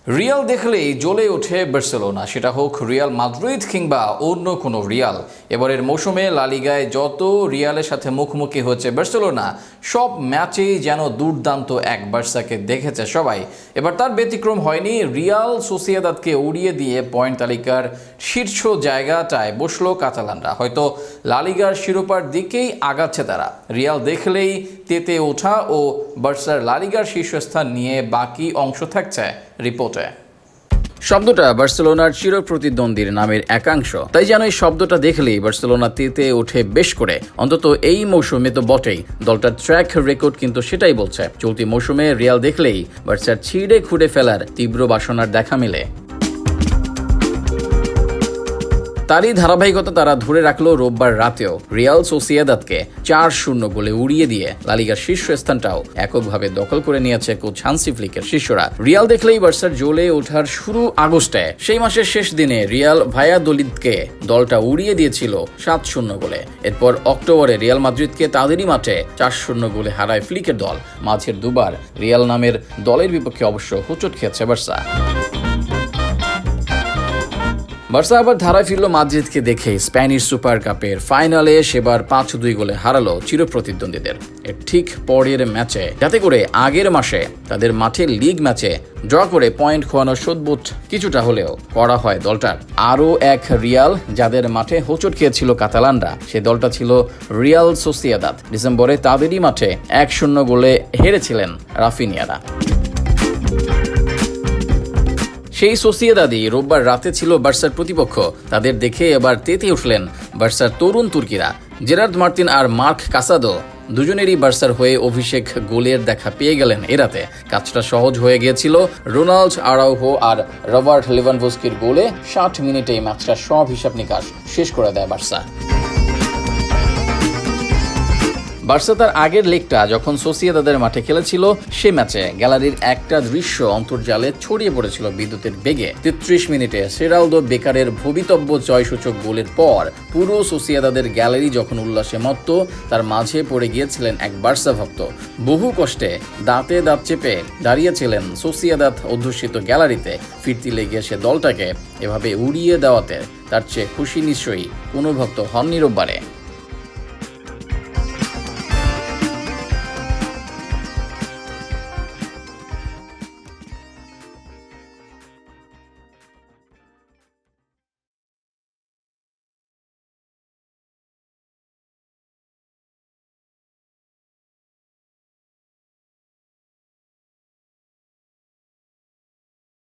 Real দেখলেই জ্বলে ওঠে বার্সেলোনা, সেটা হোক রিয়াল মাদ্রিদ কিংবা অন্য কোনো রিয়াল। এবারের মৌসুমে লা লিগায় যত রিয়ালের সাথে মুখোমুখি হচ্ছে বার্সেলোনা, সব ম্যাচেই যেন দুর্দান্ত এক বার্সাকে দেখেছে সবাই। এবার তার ব্যতিক্রম হয়নি। রিয়াল সোসিয়েদাদকে উড়িয়ে দিয়ে পয়েন্ট তালিকার শীর্ষ জায়গাটায় বসলো কাতালানরা। হয়তো লা লিগার শিরোপার দিকেই আগাচ্ছে তারা। রিয়াল দেখলেই তেতে ওঠা ও বার্সার লা লিগার শীর্ষস্থান নিয়ে বাকি অংশ থাকছে রিপোর্টে। শব্দটা বার্সেলোনার চিরপ্রতিদ্বন্দ্বীর নামের একাংশ, তাই যেন এই শব্দটা দেখলেই বার্সেলোনা তেতে ওঠে বেশ করে। অন্তত এই মৌসুমে তো বটেই, দলটার ট্র্যাক রেকর্ড কিন্তু সেটাই বলছে। চলতি মৌসুমে রিয়াল দেখলেই বার্সার ছিঁড়ে খুঁড়ে ফেলার তীব্র বাসনার দেখা মেলে। তারই ধারাবাহিকতা তারা ধরে রাখলো রোববার রাতেও রিয়াল সোসিয়েদাদকে 4-0 গোলে উড়িয়ে দিয়ে লা লিগার শীর্ষস্থানটাও এককভাবে দখল করে নিয়েছে কোচ হান্সি ফ্লিকের শিষ্যরা। রিয়াল দেখলেই বার্সার জ্বলে ওঠার শুরু আগস্টে। সেই মাসের শেষ দিনে রিয়াল ভায়াদোলিদকে দলটা উড়িয়ে দিয়েছিল 7-0 গোলে। এরপর অক্টোবরে রিয়াল মাদ্রিদকে তাদেরই মাঠে 4-0 গোলে হারায় ফ্লিকের দল। মাঝের দুবার রিয়াল নামের দলের বিপক্ষে অবশ্য হোঁচট খেয়েছে বার্সা। বার্সা আবার ধারায় ফিরল মাদ্রিদকে দেখে স্প্যানিশ সুপার কাপের ফাইনালে। সেবার 5-2 গোলে হারালো চিরপ্রতিদ্বন্দ্বীদের। এর ঠিক পরের ম্যাচে, যাতে করে আগের মাসে তাদের মাঠে লিগ ম্যাচে ড্র করে পয়েন্ট খোয়ানোর শোধবোধ কিছুটা হলেও করা হয় দলটার। আরও এক রিয়াল যাদের মাঠে হোঁচট খেয়েছিল কাতালানরা, সে দলটা ছিল রিয়াল সোসিয়েদাদ। ডিসেম্বরে তাদেরই মাঠে 1-0 গোলে হেরেছিলেন রাফিনিয়ারা। সেই সোসিয়েদাদই রোববার রাতে ছিল বার্সার প্রতিপক্ষ। তাদের দেখে এবার তেতে উঠলেন বার্সার তরুণ তুর্কিরা। জেরার্ড মার্তিন আর মার্ক কাসাদো দুজনেরই বার্সার হয়ে অভিষেক গোলের দেখা পেয়ে গেলেন এ রাতে। কাজটা সহজ হয়ে গিয়েছিল। রোনাল্ড আরাউহো আর রবার্ট লেভানডোস্কির গোলে 60 মিনিটেই ম্যাচটা সব হিসাব নিকাশ শেষ করে দেয় বার্সা। বার্সা তার আগের লেগটা যখন সোসিয়েদাদের মাঠে খেলেছিল, সে ম্যাচে গ্যালারির একটা দৃশ্য অন্তর্জালে ছড়িয়ে পড়েছিল বিদ্যুতের বেগে। 33 মিনিটে সেরালদো বেকারের ভবিতব্য জয়সূচক গোলের পর পুরো সোসিয়েদাদের গ্যালারি যখন উল্লাসে মত্ত, তার মাঝে পড়ে গিয়েছিলেন এক বার্সা ভক্ত। বহু কষ্টে দাঁতে দাঁত চেপে দাঁড়িয়েছিলেন সোসিয়েদাদ অধ্যুষিত গ্যালারিতে। ফিরতি লেগে সে দলটাকে এভাবে উড়িয়ে দেওয়াতে তার চেয়ে খুশি নিশ্চয়ই কোনো ভক্ত হননি রোববারে।